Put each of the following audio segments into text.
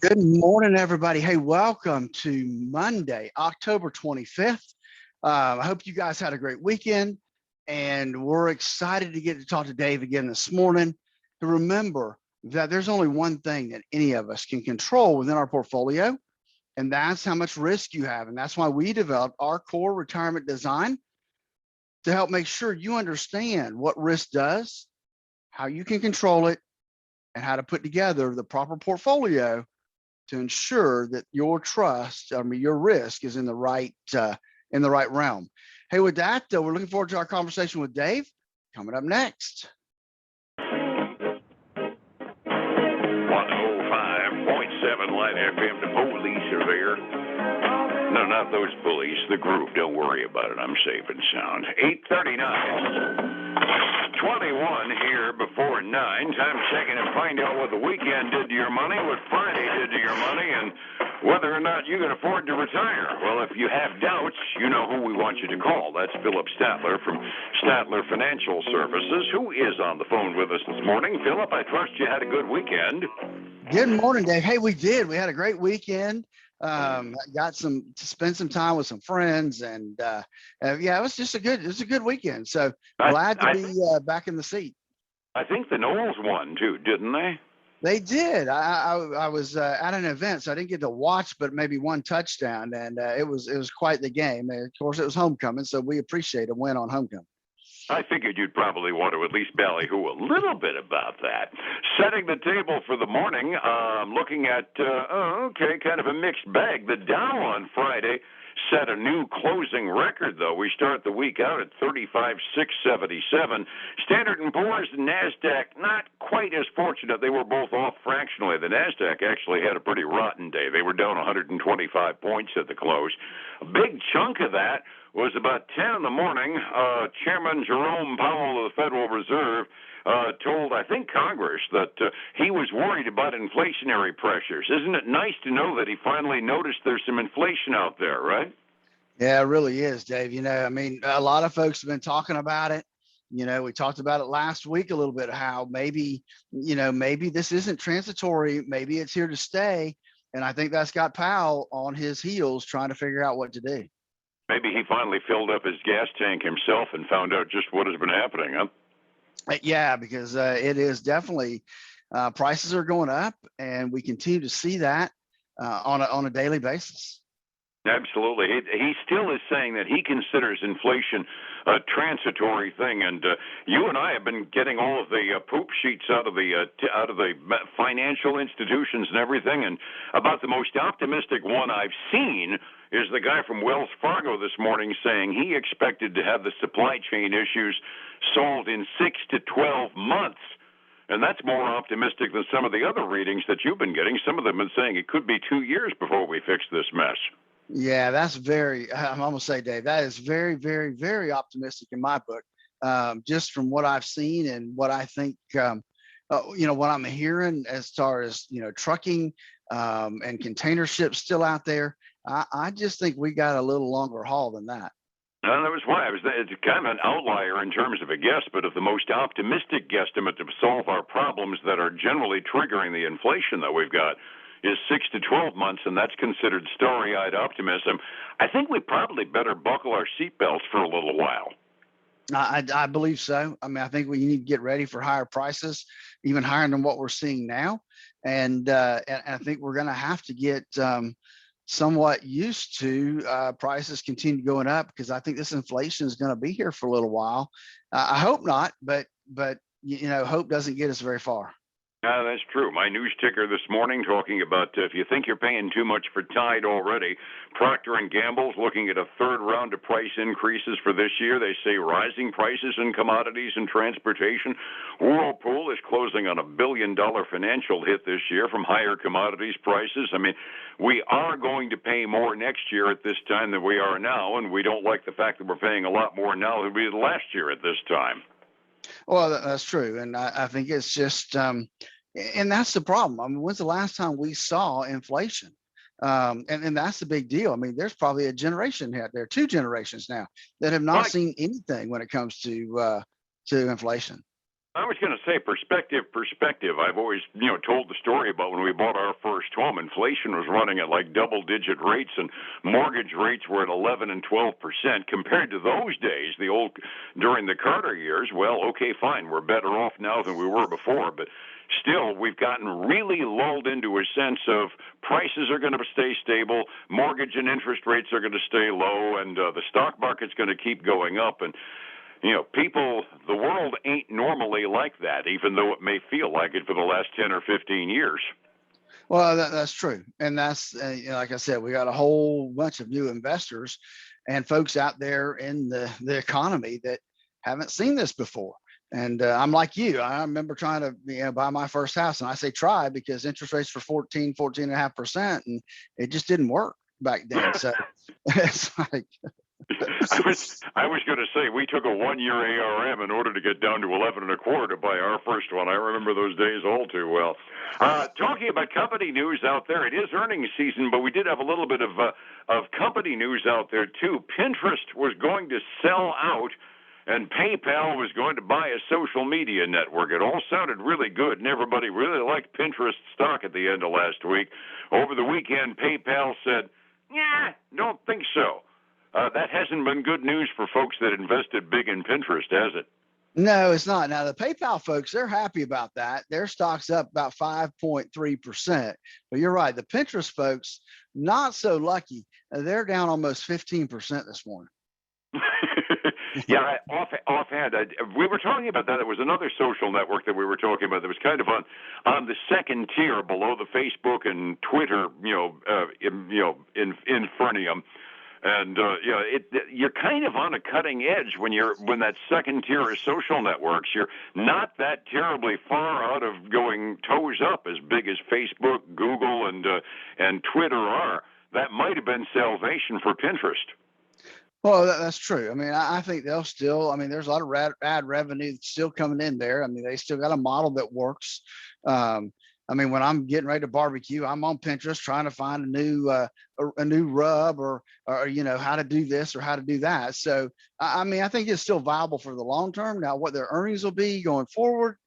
Good morning, everybody. Hey, welcome to Monday, October 25th. I hope you guys had a great weekend, and we're excited to get to talk to Dave again this morning to remember that there's only one thing that any of us can control within our portfolio, and that's how much risk you have. And that's why we developed our core retirement design to help make sure you understand what risk does, how you can control it, and how to put together the proper portfolio to ensure that your your risk is in the right realm. Hey, with that, we're looking forward to our conversation with Dave coming up next. 105.7 Light FM, the police are there. No, not those police, the group. Don't worry about it. I'm safe and sound. 8:39. 21 here before 9. Time checking and find out what the weekend did to your money, what Friday did to your money, and whether or not you can afford to retire. Well, if you have doubts, you know who we want you to call. That's Phillip Statler from Statler Financial Services, who is on the phone with us this morning. Phillip, I trust you had a good weekend. Good morning, Dave. Hey, we did. We had a great weekend. Got to spend some time with some friends, and yeah, it was a good weekend. So glad to be back in the seat. I think the Knowles won too, didn't they? They did. I was at an event, so I didn't get to watch, but maybe one touchdown, and it was quite the game. And of course, it was homecoming, so we appreciate a win on homecoming. I figured you'd probably want to at least ballyhoo a little bit about that. Setting the table for the morning, looking at, kind of a mixed bag. The Dow on Friday set a new closing record, though. We start the week out at 35,677. Standard & Poor's and NASDAQ, not quite as fortunate. They were both off fractionally. The NASDAQ actually had a pretty rotten day. They were down 125 points at the close. A big chunk of that was about 10 in the morning. Chairman Jerome Powell of the Federal Reserve told, I think, Congress that he was worried about inflationary pressures. Isn't it nice to know that he finally noticed there's some inflation out there, right? Yeah, it really is, Dave. I mean, a lot of folks have been talking about it. We talked about it last week a little bit, how maybe this isn't transitory. Maybe it's here to stay. And I think that's got Powell on his heels trying to figure out what to do. Maybe he finally filled up his gas tank himself and found out just what has been happening, huh? Yeah, because it is definitely prices are going up, and we continue to see that on a daily basis. Absolutely. He still is saying that he considers inflation a transitory thing, and you and I have been getting all of the poop sheets out of the financial institutions and everything, and about the most optimistic one I've seen is the guy from Wells Fargo this morning saying he expected to have the supply chain issues solved in 6 to 12 months. And that's more optimistic than some of the other readings that you've been getting. Some of them have been saying it could be 2 years before we fix this mess. Yeah, I'm going to say, Dave, that is very, very, very optimistic in my book. Just from what I've seen and what I think, what I'm hearing as far as, trucking and container ships still out there. I just think we got a little longer haul than that. No, that was why it's kind of an outlier in terms of a guess, but of the most optimistic guesstimate to solve our problems that are generally triggering the inflation that we've got is 6 to 12 months, and that's considered starry-eyed optimism. I think we probably better buckle our seatbelts for a little while. I believe so. I mean, I think we need to get ready for higher prices, even higher than what we're seeing now. And I think we're going to have to get somewhat used to prices continue going up, because I think this inflation is going to be here for a little while. I hope not, but hope doesn't get us very far. That's true. My news ticker this morning talking about if you think you're paying too much for Tide already, Proctor and Gamble's looking at a third round of price increases for this year. They say rising prices in commodities and transportation. Whirlpool is closing on $1 billion financial hit this year from higher commodities prices. I mean, we are going to pay more next year at this time than we are now, and we don't like the fact that we're paying a lot more now than we did last year at this time. Well, that's true. And I think it's just, and that's the problem. I mean, when's the last time we saw inflation? And that's the big deal. I mean, there's probably a generation out there, 2 generations now, that have not seen anything when it comes to inflation. I was going to say perspective. I've always, told the story about when we bought our first home. Inflation was running at like double-digit rates, and mortgage rates were at 11 and 12%. Compared to those days, during the Carter years, well, okay, fine, we're better off now than we were before, but still, we've gotten really lulled into a sense of prices are going to stay stable, mortgage and interest rates are going to stay low, and the stock market's going to keep going up. And the world ain't normally like that, even though it may feel like it for the last 10 or 15 years. Well, that's true. And that's, like I said, we got a whole bunch of new investors and folks out there in the economy that haven't seen this before. And I'm like you. I remember trying to buy my first house, and I say try because interest rates were 14.5%, and it just didn't work back then. So it's like, I was going to say we took a 1-year ARM in order to get down to 11 and a quarter to buy our first one. I remember those days all too well. Talking about company news out there, it is earnings season, but we did have a little bit of company news out there too. Pinterest was going to sell out, and PayPal was going to buy a social media network. It all sounded really good, and everybody really liked Pinterest stock at the end of last week. Over the weekend, PayPal said, "Yeah, don't think so." That hasn't been good news for folks that invested big in Pinterest, has it? No, it's not. Now, the PayPal folks, they're happy about that. Their stock's up about 5.3%. But you're right. The Pinterest folks, not so lucky. They're down almost 15% this morning. Yeah, offhand, we were talking about that. There was another social network that we were talking about that was kind of on the second tier below the Facebook and Twitter, infernium. And you're kind of on a cutting edge when that second tier is social networks. You're not that terribly far out of going toes up as big as Facebook, Google, and Twitter are. That might have been salvation for Pinterest. Well, that's true. I mean, I think they'll still. I mean, there's a lot of ad revenue still coming in there. I mean, they still got a model that works. I mean, when I'm getting ready to barbecue, I'm on Pinterest trying to find a new rub or how to do this or how to do that. So, I mean, I think it's still viable for the long term. Now, what their earnings will be going forward,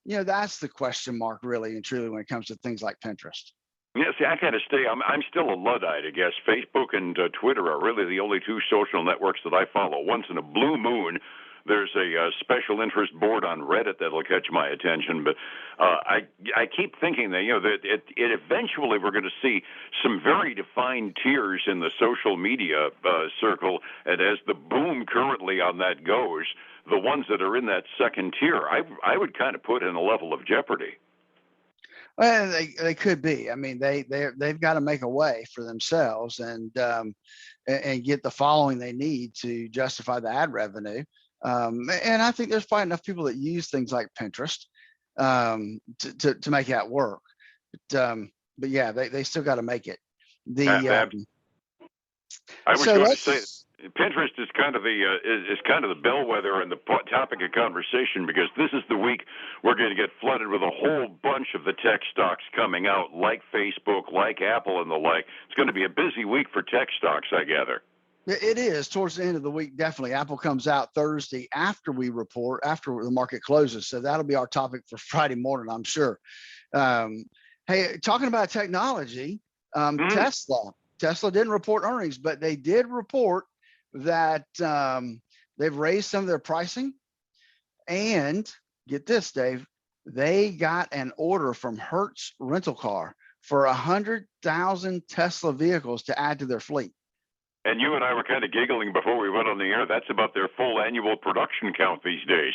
that's the question mark, really and truly, when it comes to things like Pinterest. Yeah, see, I kind of stay. I'm still a Luddite, I guess. Facebook and Twitter are really the only two social networks that I follow. Once in a blue moon, there's a special interest board on Reddit that'll catch my attention, but I keep thinking that that it eventually we're going to see some very defined tiers in the social media circle, and as the boom currently on that goes, the ones that are in that second tier, I would kind of put in a level of jeopardy. Well, they could be. I mean, they've got to make a way for themselves and get the following they need to justify the ad revenue. And I think there's probably enough people that use things like Pinterest to make that work. But yeah, they still got to make it. I was going to say Pinterest is kind of the bellwether and the topic of conversation, because this is the week we're going to get flooded with a whole bunch of the tech stocks coming out, like Facebook, like Apple, and the like. It's going to be a busy week for tech stocks, I gather. It is towards the end of the week. Definitely. Apple comes out Thursday after we report, after the market closes. So that'll be our topic for Friday morning, I'm sure. Hey, talking about technology, Tesla didn't report earnings, but they did report that they've raised some of their pricing. And get this, Dave, they got an order from Hertz Rental Car for 100,000 Tesla vehicles to add to their fleet. And you and I were kind of giggling before we went on the air. That's about their full annual production count these days.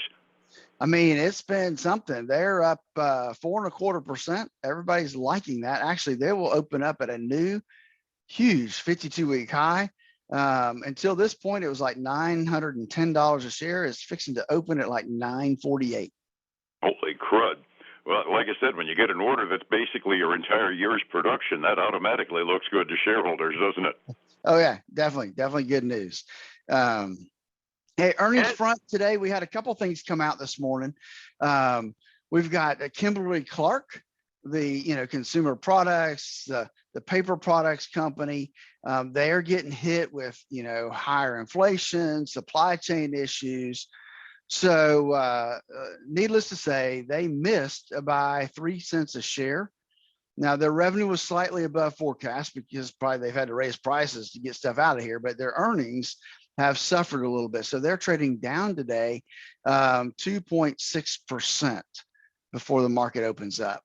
I mean, it's been something. They're up 4.25%. Everybody's liking that. Actually, they will open up at a new, huge 52-week high. Until this point, it was like $910 a share. It's fixing to open at like $948. Holy crud. Well, like I said, when you get an order that's basically your entire year's production, that automatically looks good to shareholders, doesn't it? Oh, yeah, definitely good news. Hey, earnings front today, we had a couple things come out this morning. We've got Kimberly Clark, the consumer products, the paper products company. They are getting hit with higher inflation, supply chain issues. So needless to say, they missed by 3 cents a share. Now their revenue was slightly above forecast because probably they've had to raise prices to get stuff out of here, but their earnings have suffered a little bit. So they're trading down today 2.6% before the market opens up.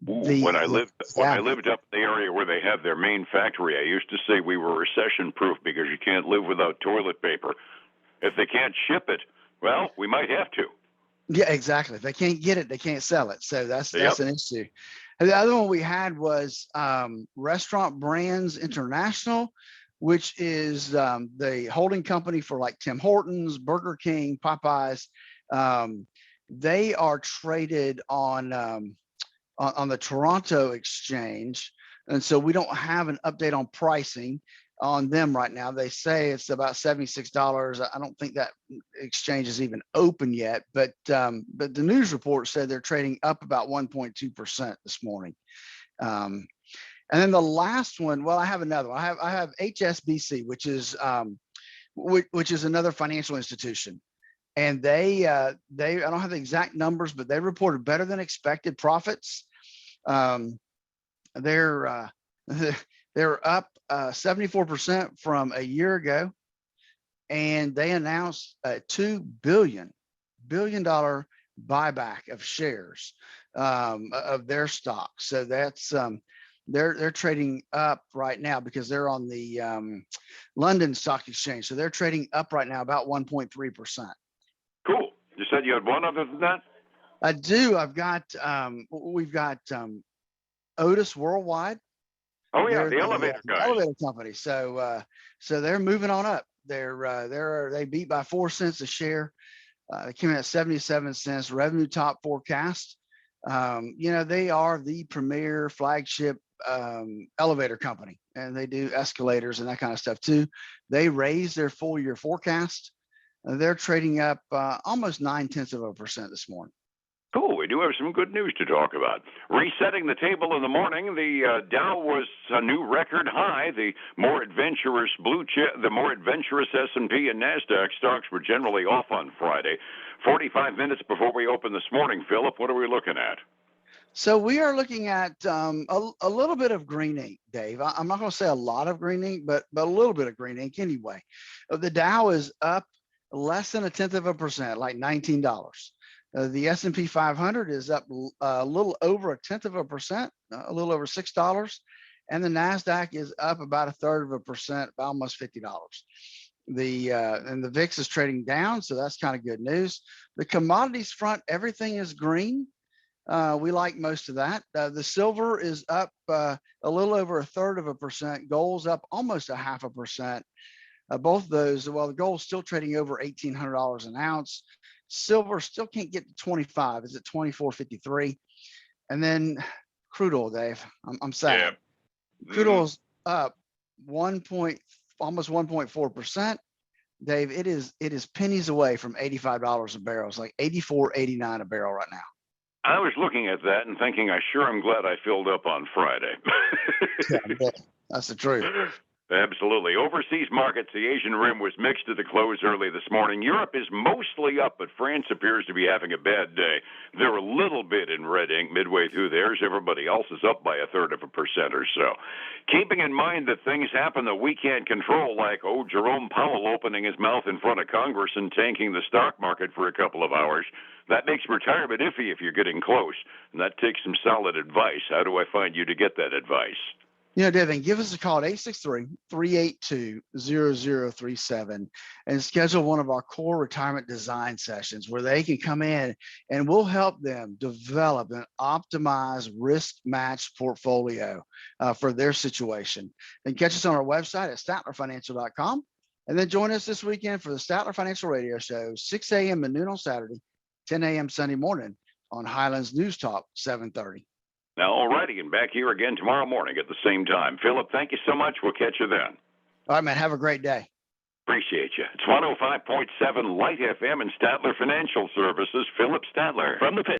When I lived up in the area where they have their main factory, I used to say we were recession proof because you can't live without toilet paper. If they can't ship it, well, we might have to. Yeah, exactly. If they can't get it, they can't sell it. So that's an issue. And the other one we had was Restaurant Brands International, which is the holding company for like Tim Hortons, Burger King, Popeyes. They are traded on the Toronto exchange. And so we don't have an update on pricing on them right now. They say it's about $76. I don't think that exchange is even open yet, but the news report said they're trading up about 1.2% this morning. And then the last one, well, I have another one. I have HSBC, which is another financial institution. And they I don't have the exact numbers, but they reported better than expected profits. They're up 74% from a year ago, and they announced a $2 billion buyback of shares of their stock. So that's they're trading up right now because they're on the London Stock Exchange. So they're trading up right now about 1.3%. Cool. You said you had one other than that? I do. We've got Otis Worldwide. Oh yeah, the elevator guy. Elevator company. So they're moving on up. They beat by 4 cents a share. They came in at 77 cents. Revenue top forecast. They are the premier flagship elevator company, and they do escalators and that kind of stuff too. They raised their full year forecast. They're trading up almost 0.9% this morning. Cool. We do have some good news to talk about. Resetting the table in the morning, the Dow was a new record high. The more adventurous S&P and NASDAQ stocks were generally off on Friday. 45 minutes before we open this morning, Phillip, what are we looking at? So we are looking at a little bit of green ink, Dave. I'm not going to say a lot of green ink, but a little bit of green ink anyway. The Dow is up less than 0.1%, like $19. The S&P 500 is up a little over 0.1%, a little over $6, and the NASDAQ is up about 1/3%, about almost $50. And the VIX is trading down, so that's kind of good news. The commodities front, everything is green. We like most of that. The silver is up a little over 1/3%. Gold's up almost 0.5%. Both of those, well, the gold's still trading over $1,800 an ounce. Silver still can't get to 25. Is it 24.53? And then crude oil, Dave. I'm sad. Yeah. Crude oil's up almost 1.4%. Dave, it is pennies away from $85 a barrel. It's like 84.89 a barrel right now. I was looking at that and thinking, I'm glad I filled up on Friday. Yeah, that's the truth. Absolutely. Overseas markets, the Asian rim was mixed at the close early this morning. Europe is mostly up, but France appears to be having a bad day. They're a little bit in red ink midway through theirs. Everybody else is up by 1/3% or so. Keeping in mind that things happen that we can't control, like, Jerome Powell opening his mouth in front of Congress and tanking the stock market for a couple of hours, that makes retirement iffy if you're getting close. And that takes some solid advice. How do I find you to get that advice? Devin, give us a call at 863-382-0037 and schedule one of our core retirement design sessions where they can come in and we'll help them develop an optimized risk-matched portfolio for their situation. And catch us on our website at statlerfinancial.com, and then join us this weekend for the Statler Financial Radio Show, 6 a.m. and noon on Saturday, 10 a.m. Sunday morning on Highlands News Talk 730. Now, all righty, and back here again tomorrow morning at the same time. Phillip, thank you so much. We'll catch you then. All right, man. Have a great day. Appreciate you. It's 105.7 Light FM and Statler Financial Services. Phillip Statler from the pit.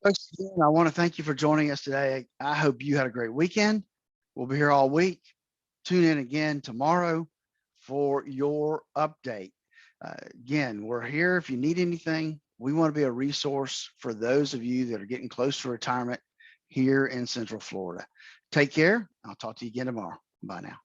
Folks, I want to thank you for joining us today. I hope you had a great weekend. We'll be here all week. Tune in again tomorrow for your update. Again, we're here if you need anything. We want to be a resource for those of you that are getting close to retirement here in Central Florida. Take care. I'll talk to you again tomorrow. Bye now.